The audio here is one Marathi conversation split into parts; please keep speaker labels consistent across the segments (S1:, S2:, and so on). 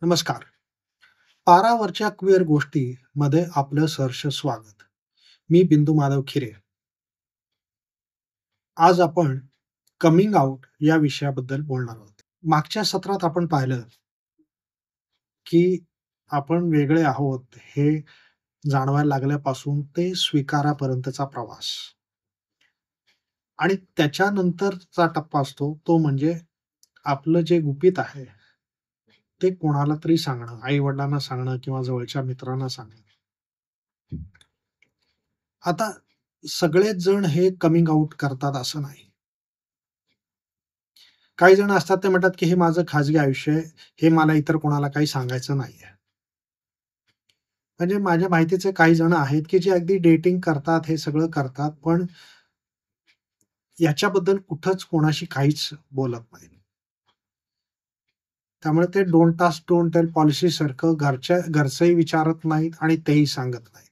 S1: नमस्कार. पारावरच्या क्विअर गोष्टी मध्ये आपलं सहर्ष स्वागत. मी बिंदू माधव खिरे. आज आपण कमिंग आउट या विषयाबद्दल बोलणार आहोत. मागच्या सत्रात आपण पाहिलं, की आपण वेगळे आहोत हे जाणवायला लागल्यापासून ते स्वीकारापर्यंतचा प्रवास आणि त्याच्यानंतरचा टप्पा असतो तो म्हणजे आपलं जे गुपित आहे, ते कोणाला तरी सांगणं, आई-वडिलांना सांगणं किंवा जवळच्या मित्रांना सांगणं. आता सगळेच जण हे कमिंग आउट करतात असं नाही. काही जण असतात ते म्हणतात, की हे माझं खाजगी आयुष्य आहे. हे मला इतर कोणाला काही सांगायचं नाहीये. म्हणजे माझ्या माहितीचे काही जण आहेत, की जे अगदी डेटिंग करतात, हे सगळं करतात, पण याच्याबद्दल कुठंच कोणाशी काहीच बोलत नाहीत. त्यामुळे ते डोंट आस्क डोंट टेल पॉलिसीसारखं घरचंही विचारत नाहीत आणि तेही सांगत नाहीत.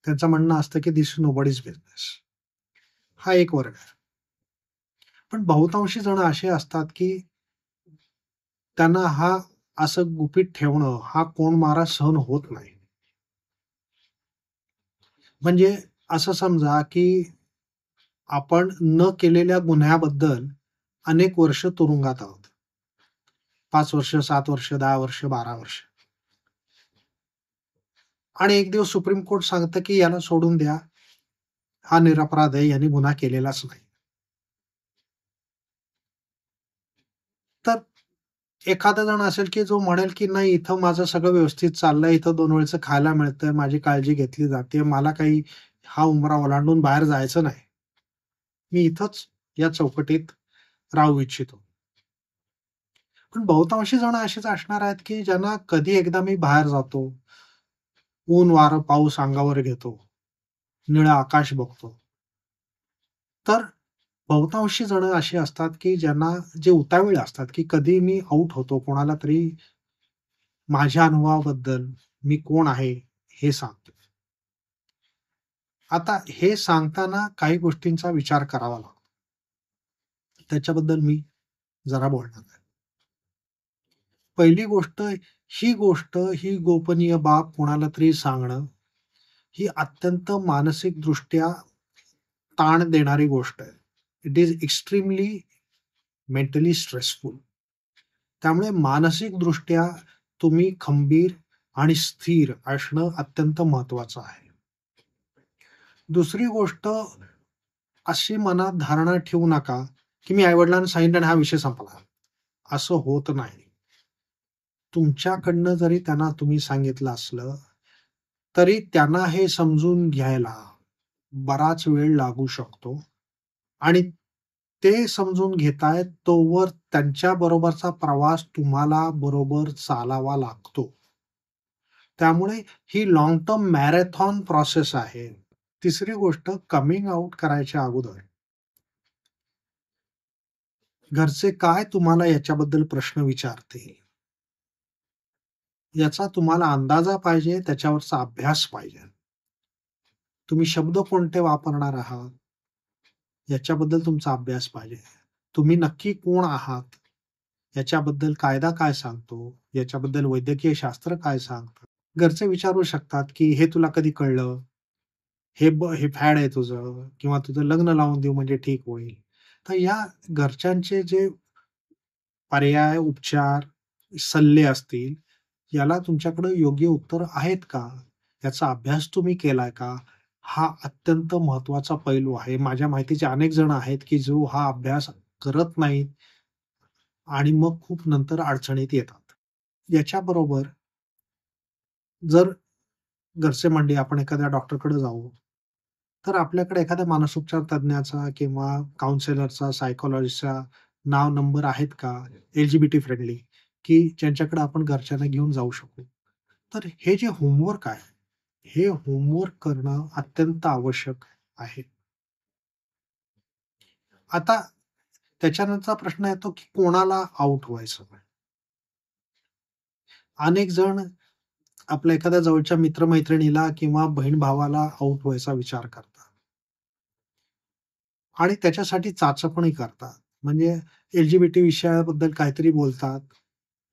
S1: त्यांचं म्हणणं असतं, की "धिस इज नोबडीज बिझनेस." हा एक वर्ग आहे. पण बहुतांशी जण असे असतात, की त्यांना असं गुपित ठेवणं, हा कोंडमारा सहन होत नाही. म्हणजे असं समजा, की आपण न केलेल्या गुन्ह्याबद्दल अनेक वर्ष तुरुंगात आहोत. 5 वर्ष, 7 वर्ष, 10 वर्ष, 12 वर्ष आणि एक दिवस सुप्रीम कोर्ट सांगतं, की याला सोडून द्या. हा निरपराध आहे. याने गुन्हा केलेलाच नाही. तर एखादा जण असेल, की जो म्हणेल, की नाही इथं माझं सगळं व्यवस्थित चाललंय. इथं 2 वेळचं खायला मिळतंय. माझी काळजी घेतली जाते. मला काही हा उंबरा ओलांडून बाहेर जायचं नाही. मी इथंच या चौकटीत राहू इच्छितो. पण बहुतांशी जण असेच असणार आहेत, की ज्यांना कधी एकदा मी बाहेर जातो, ऊन, वारं, पाऊस अंगावर घेतो, निळं आकाश बघतो. तर बहुतांशी जण अशी असतात, की ज्यांना जे उतावीळ असतात, की कधी मी आउट होतो कोणाला तरी माझ्या अनुभवाबद्दल मी कोण आहे हे सांगतो. आता हे सांगताना काही गोष्टींचा विचार करावा लागतो. त्याच्याबद्दल मी जरा बोलणार आहे. पहिली गोष्ट ही गोपनीय बाब कोणाला तरी सांगणं, ही अत्यंत मानसिकदृष्ट्या ताण देणारी गोष्ट आहे. It is extremely mentally stressful. त्यामुळे मानसिकदृष्ट्या तुम्ही खंबीर आणि स्थिर असणं अत्यंत महत्वाचं आहे. दुसरी गोष्ट अशी मनात धारणा ठेवू नका, की मी आई-वडिलांना सांगितलं आणि हा विषय संपला. असं होत नाही. तुमच्याकडनं जरी त्यांना तुम्ही सांगितलं असलं, तरी त्यांना हे समजून घ्यायला बराच वेळ लागू शकतो आणि ते समजून घेतायत तोवर त्यांच्याबरोबरचा प्रवास तुम्हाला बरोबर चालावा लागतो. त्यामुळे ही लाँग टर्म मॅरेथॉन प्रोसेस आहे. तिसरी गोष्ट कमिंग आउट करायच्या अगोदर घरचे काय तुम्हाला याच्याबद्दल प्रश्न विचारतील, याचा तुम्हाला अंदाजा पाहिजे, त्याच्यावरचा अभ्यास पाहिजे. तुम्ही शब्द कोणते वापरणार आहात, याच्याबद्दल तुमचा अभ्यास पाहिजे. तुम्ही नक्की कोण आहात, याच्याबद्दल कायदा काय सांगतो, याच्याबद्दल वैद्यकीय शास्त्र काय सांगतं. घरचे विचारू शकतात, की "हे तुला कधी कळलं? हे फॅड आहे तुझं किंवा तुझं लग्न लावून देऊ म्हणजे ठीक होईल." तर या घरच्यांचे जे पर्याय, उपचार, सल्ले असतील, याला तुमच्याकडे योग्य उत्तर आहेत का? याचा अभ्यास तुम्ही केलाय का? हा अत्यंत महत्त्वाचा पैलू आहे. माझ्या माहितीचे अनेक जण आहेत, की जो हा अभ्यास करत नाहीत आणि मग खूप नंतर अडचणीत येतात. याच्याबरोबर जर घरचे म्हणले आपण एखाद्या डॉक्टरकडे जाऊ, तर आपल्याकडे एखाद्या मानसोपचार तज्ञाचा किंवा काउन्सिलरचा, सायकॉलॉजिस्टचा नाव, नंबर आहेत का? एल-जी-बी-टी फ्रेंडली, की ज्यांच्याकडे आपण घरच्यांना घेऊन जाऊ शकू. तर हे जे होमवर्क आहे, हे होमवर्क करणं अत्यंत आवश्यक आहे. आता त्याच्यानंतरचा प्रश्न येतो, की कोणाला आउट व्हायचं? अनेक जण आपल्या एखाद्या जवळच्या मित्र-मैत्रिणीला किंवा बहीण-भावाला आउट व्हायचा विचार करतात आणि त्याच्यासाठी चाचपणी करतात. म्हणजे एल-जी-बी-टी विषयाबद्दल काहीतरी बोलतात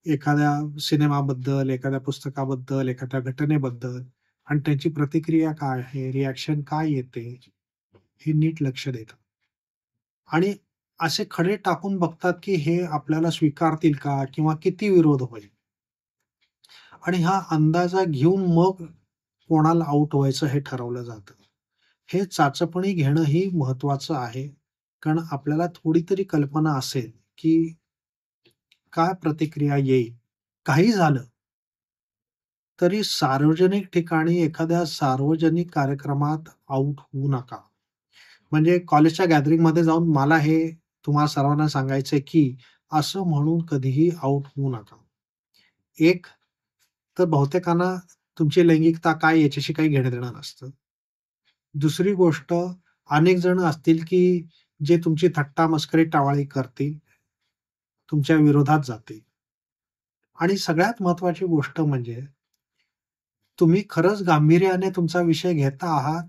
S1: एखाद्या सिनेमाबद्दल, एखाद्या पुस्तकाबद्दल, एखाद्या घटनेबद्दल आणि त्यांची प्रतिक्रिया काय आहे, रिएक्शन काय येते, हे नीट लक्ष देतात. आणि असे खडे टाकून बघतात, की हे आपल्याला स्वीकारतील का किंवा किती विरोध होईल. आणि हा अंदाजा घेऊन मग कोणाला आउट व्हायचं हे ठरवलं जातं. हे चाचपणी घेणंही महत्वाचं आहे. कारण आपल्याला थोडी तरी कल्पना असेल, की काय प्रतिक्रिया येईल. काही झालं तरी सार्वजनिक ठिकाणी एखाद्या सार्वजनिक कार्यक्रमात आउट होऊ नका. म्हणजे कॉलेजच्या गॅदरिंगमध्ये जाऊन मला हे तुम्हाला सर्वांना सांगायचंय, की असं म्हणून कधीही आउट होऊ नका. एक तर बहुतेकांना तुमची लैंगिकता काय याच्याशी काही घेणं-देणं नसतं. दुसरी गोष्ट, अनेक जण असतील, की जे तुमची थट्टा-मस्करी, टावाळी करतील, तुमच्या विरोधात जातील. आणि सगळ्यात महत्त्वाची गोष्ट म्हणजे तुम्ही खरंच गांभीर्याने तुमचा विषय घेता आहात,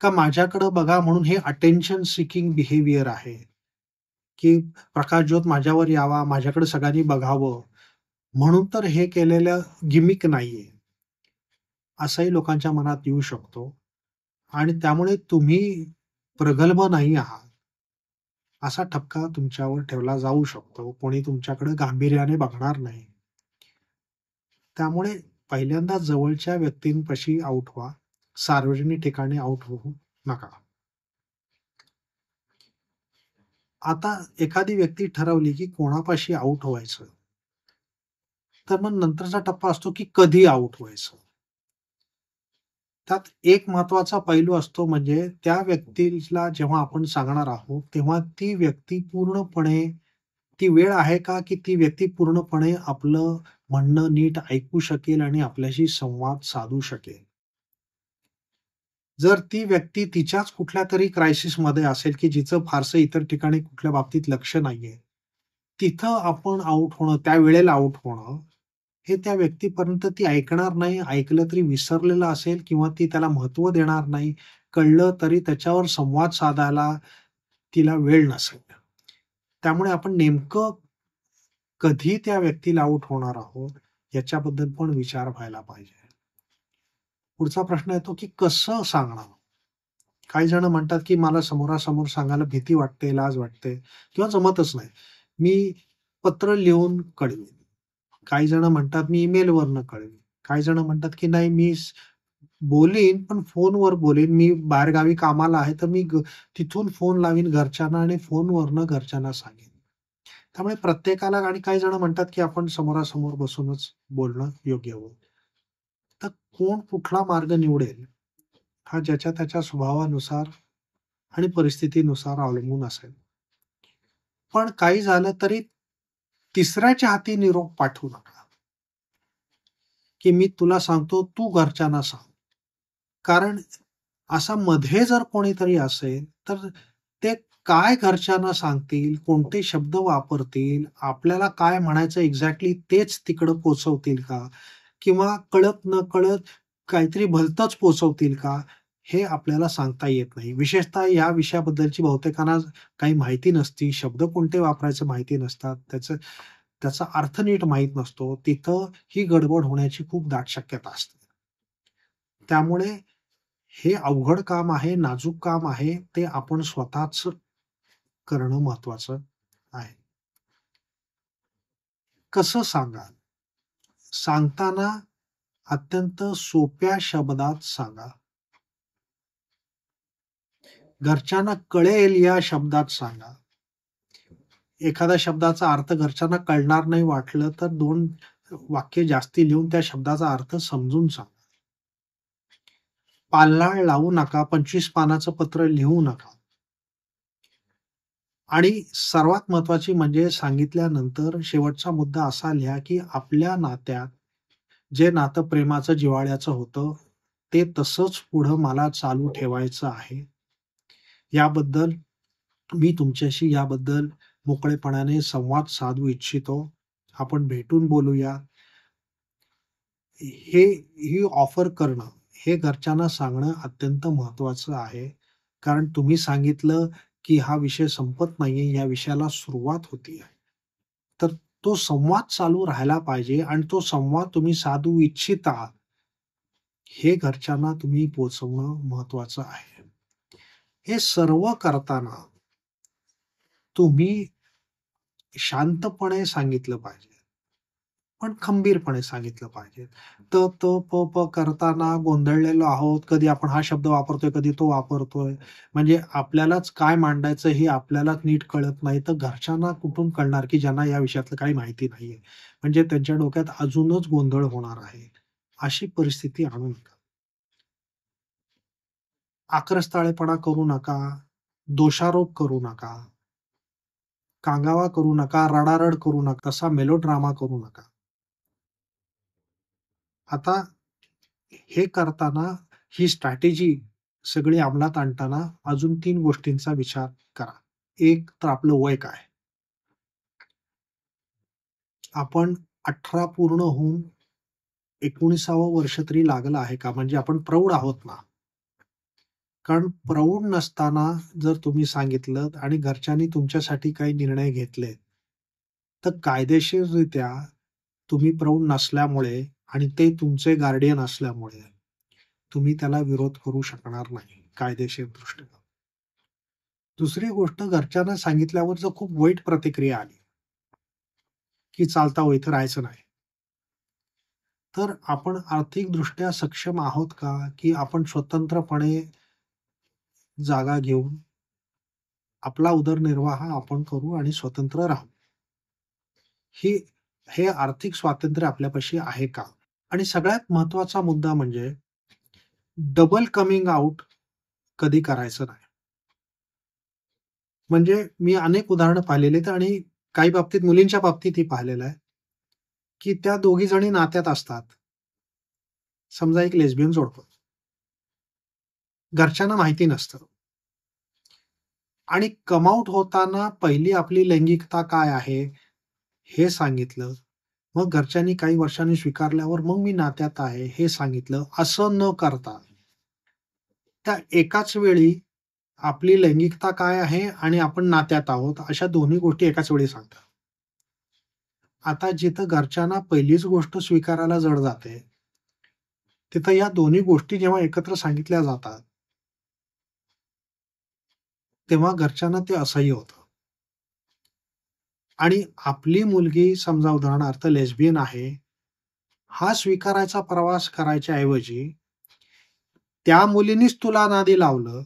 S1: का माझ्याकडं बघा म्हणून हे अटेन्शन सीकिंग बिहेवियर आहे, की प्रकाशझोत माझ्यावर यावा, माझ्याकडे सगळ्यांनी बघावं, म्हणून तर हे केलेलं गिमिक नाहीये. असंही लोकांच्या मनात येऊ शकतो आणि त्यामुळे तुम्ही प्रगल्भ नाही आहात, असा ठपका तुमच्यावर ठेवला जाऊ शकतो. कोणी तुमच्याकडे गांभीर्याने बघणार नाही. त्यामुळे पहिल्यांदा जवळच्या व्यक्तींपाशी आउट व्हा. सार्वजनिक ठिकाणी आउट होऊ नका. आता एखादी व्यक्ती ठरवली, की कोणापाशी आउट व्हायचं. तर मग नंतरचा टप्पा असतो, की कधी आउट व्हायचं. त्यात एक महत्वाचा पैलू असतो म्हणजे त्या व्यक्तीला जेव्हा आपण सांगणार आहोत, तेव्हा ती व्यक्ती पूर्णपणे ती वेळ आहे का, की ती व्यक्ती पूर्णपणे आपलं म्हणणं नीट ऐकू शकेल आणि आपल्याशी संवाद साधू शकेल. जर ती व्यक्ती तिच्याच कुठल्यातरी क्रायसिसमध्ये असेल, की जिचं फारसं इतर ठिकाणी कुठल्या बाबतीत लक्ष नाहीये. तिथं आपण आउट होणं, त्यावेळेला आउट होणं, हे त्या व्यक्तीपर्यंत ती ऐकणार नाही. ऐकलं तरी विसरलेलं असेल किंवा ती त्याला महत्त्व देणार नाही. कळलं तरी त्याच्यावर संवाद साधायला तिला वेळ नसेल. त्यामुळे आपण नेमकं कधी त्या व्यक्तीला आउट होणार आहोत, याच्याबद्दल पण विचार व्हायला पाहिजे. पुढचा प्रश्न येतो, की कसं सांगणार? काही जण म्हणतात, की मला समोरासमोर सांगायला भीती वाटते, लाज वाटते किंवा जमतच नाही. मी पत्र लिहून कळवीन. काही जण म्हणतात, मी ईमेलवरनं कळवीन. काही जण म्हणतात, की नाही मी बोलीन, पण फोनवर बोलीन. मी बाहेरगावी कामाला आहे, तर मी तिथून फोन लावीन घरच्यांना आणि फोनवरनं घरच्यांना सांगेन. त्यामुळे प्रत्येकाला आणि काही जण म्हणतात, की आपण समोरासमोर बसूनच बोलणं योग्य होईल. तर कोण कुठला मार्ग निवडेल, हा ज्याच्या त्याच्या स्वभावानुसार आणि परिस्थितीनुसार अवलंबून असेल. पण काही झालं तरी तिसऱ्याच्या हाती निरोप पाठवू नका, की मी तुला सांगतो, तू घरच्यांना सांग. कारण असा मध्ये जर कोणीतरी असेल, तर ते काय घरच्यांना सांगतील, कोणते शब्द वापरतील, आपल्याला काय म्हणायचं एक्झॅक्टली तेच तिकडं पोहोचवतील का? किंवा कळत-नकळत काहीतरी भलतंच पोहोचवतील का? हे आपल्याला सांगता येत नाही. विशेषतः या विषयाबद्दलची बहुतेकांना काही माहिती नसती. शब्द कोणते वापरायचे माहिती नसतात. त्याचा अर्थ नीट माहीत नसतो. तिथं ही गडबड होण्याची खूप दाट शक्यता असते. त्यामुळे हे अवघड काम आहे, नाजूक काम आहे. ते आपण स्वतःच करणं महत्वाचं आहे. कसं सांगाल? सांगताना अत्यंत सोप्या शब्दात सांगा. घरच्यांना कळेल या शब्दात सांगा. एखाद्या शब्दाचा अर्थ घरच्यांना कळणार नाही वाटलं तर 2 वाक्य जास्ती लिहून त्या शब्दाचा अर्थ समजून सांगा. पाल्हाळ लावू नका, 25 पानाचं पत्र लिहू नका. आणि सर्वात महत्वाची म्हणजे सांगितल्यानंतर शेवटचा मुद्दा असा लिहा, की आपल्या नात्यात जे नातं प्रेमाचं, जिव्हाळ्याचं होतं, ते तसंच पुढं मला चालू ठेवायचं आहे. याबद्दल मी तुमच्याशी याबद्दल मोकळेपणाने संवाद साधू इच्छितो. आपण भेटून बोलूया. ही ऑफर करणं, हे घरच्यांना सांगणं अत्यंत महत्वाचं आहे. कारण तुम्ही सांगितलं, की हा विषय संपत नाहीये, या विषयाला सुरुवात होतीये. तर तो संवाद चालू राहायला पाहिजे आणि तो संवाद तुम्ही साधू इच्छिता, हे घरच्यांना तुम्ही पोहोचवणं महत्वाचं आहे. हे सर्व करताना तुम्ही शांतपणे सांगितलं पाहिजे, पण खंबीरपणे सांगितलं पाहिजे. त, त, प, प करताना गोंधळलेलो आहोत. कधी आपण हा शब्द वापरतोय, कधी तो वापरतोय. म्हणजे आपल्यालाच काय मांडायचं हे आपल्यालाच नीट कळत नाही. तर घरच्यांना कुठून कळणार, की ज्यांना या विषयातलं काही माहिती नाहीये. म्हणजे त्यांच्या डोक्यात अजूनच गोंधळ होणार आहे. अशी परिस्थिती आणू नका. आक्रस्ताळेपणा करू नका, दोषारोप करू नका, कांगावा करू नका, रडारड करू नका, तसा मेलोड्रामा करू नका. आता हे करताना ही स्ट्रॅटेजी सगळी अंमलात आणताना अजून 3 गोष्टींचा विचार करा. एक तर आपलं वय काय? आपण 18 पूर्ण होऊन 19वं वर्ष तरी लागलं आहे का? म्हणजे आपण प्रौढ आहोत ना? कारण प्रौढ नसताना जर तुम्ही सांगितलं आणि घरच्यांनी तुमच्यासाठी काही निर्णय घेतले, तर कायदेशीररित्या तुम्ही प्रौढ नसल्यामुळे आणि ते तुमचे गार्डियन असल्यामुळे तुम्ही त्याला विरोध करू शकणार नाही कायदेशीरदृष्ट्या. दुसरी गोष्ट, घरच्यांना सांगितल्यावर जर खूप वाईट प्रतिक्रिया आली, की चालता हो इथं राहायचं नाही. तर आपण आर्थिकदृष्ट्या सक्षम आहोत का, की आपण स्वतंत्रपणे जागा घेऊन आपला उदरनिर्वाह आपण करू आणि स्वतंत्र राहू? ही हे आर्थिक स्वातंत्र्य आपल्यापाशी आहे का? आणि सगळ्यात महत्वाचा मुद्दा म्हणजे डबल कमिंग आउट कधी करायचं नाही. म्हणजे मी अनेक उदाहरणं पाहिलेली आहेत आणि काही बाबतीत मुलींच्या बाबतीतही पाहिलेलं आहे, की त्या दोघी जणी नात्यात असतात. समजा एक लेस्बियन जोडपं. घरच्यांना माहिती नसतं. आणि कम आउट होताना पहिली आपली लैंगिकता काय आहे, हे सांगितलं. मग घरच्यांनी काही वर्षांनी स्वीकारल्यावर मग मी नात्यात आहे, हे सांगितलं. असं न करता त्या एकाच वेळी आपली लैंगिकता काय आहे आणि आपण नात्यात आहोत, अशा दोन्ही गोष्टी एकाच वेळी सांगतात. आता जिथं घरच्यांना पहिलीच गोष्ट स्वीकारायला जड जाते, तिथं या दोन्ही गोष्टी जेव्हा एकत्र सांगितल्या जातात, तेव्हा घरच्यांना ते असह्य होतं. आणि आपली मुलगी समजा उदाहरणार्थ लेस्बियन आहे, हा स्वीकारायचा प्रवास करायच्या ऐवजी त्या मुलीनीच तुला नादी लावलं,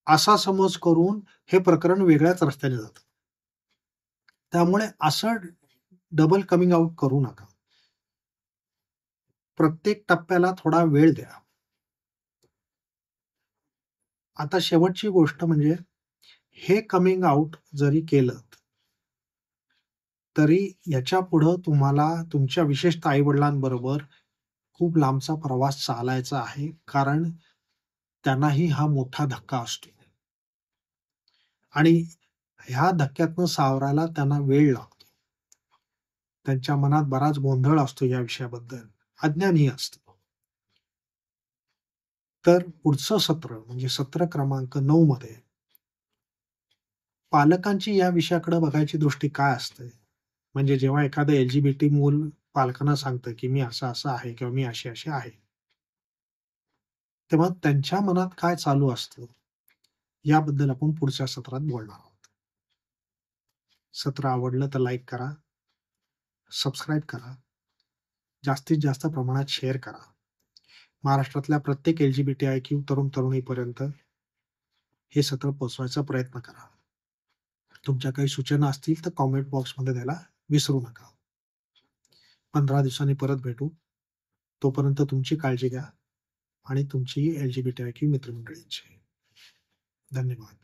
S1: असा समज करून हे प्रकरण वेगळ्याच रस्त्याने जातं. त्यामुळे असं डबल कमिंग आउट करू नका. प्रत्येक टप्प्याला थोडा वेळ द्या. आता शेवटची गोष्ट म्हणजे हे कमिंग आउट जरी केलं, तरी याच्यापुढं तुम्हाला तुमच्या विशेषतः आई-वडिलांबरोबर खूप लांबचा प्रवास चालायचा आहे. कारण त्यांनाही हा मोठा धक्का असतो. आणि ह्या धक्क्यातनं सावरायला त्यांना वेळ लागतो. त्यांच्या मनात बराच गोंधळ असतो या विषयाबद्दल, अज्ञानही असतं. तर पुढचं सत्र म्हणजे सत्र क्रमांक 9 मध्ये पालकांची या विषयाकडे बघायची दृष्टी काय असते? म्हणजे जेव्हा एखादं LGBT मूल पालकांना सांगतं, की मी असं-असं आहे किंवा मी अशी-अशी आहे. तेव्हा त्यांच्या मनात काय चालू असतं, याबद्दल आपण पुढच्या सत्रात बोलणार आहोत. सत्र आवडलं तर लाईक करा, सबस्क्राईब करा, जास्तीत जास्त प्रमाणात शेअर करा. महाराष्ट्रातल्या प्रत्येक LGBTIQ तरुण-तरुणीपर्यंत हे सत्र पोहोचवायचा प्रयत्न करा. तुमच्या काही सूचना असतील तर कॉमेंट बॉक्समध्ये द्यायला विसरू नका. 15 दिवसांनी परत भेटू. तोपर्यंत तुमची काळजी घ्या आणि तुमची LGBTIQ मित्रमंडळींची. धन्यवाद.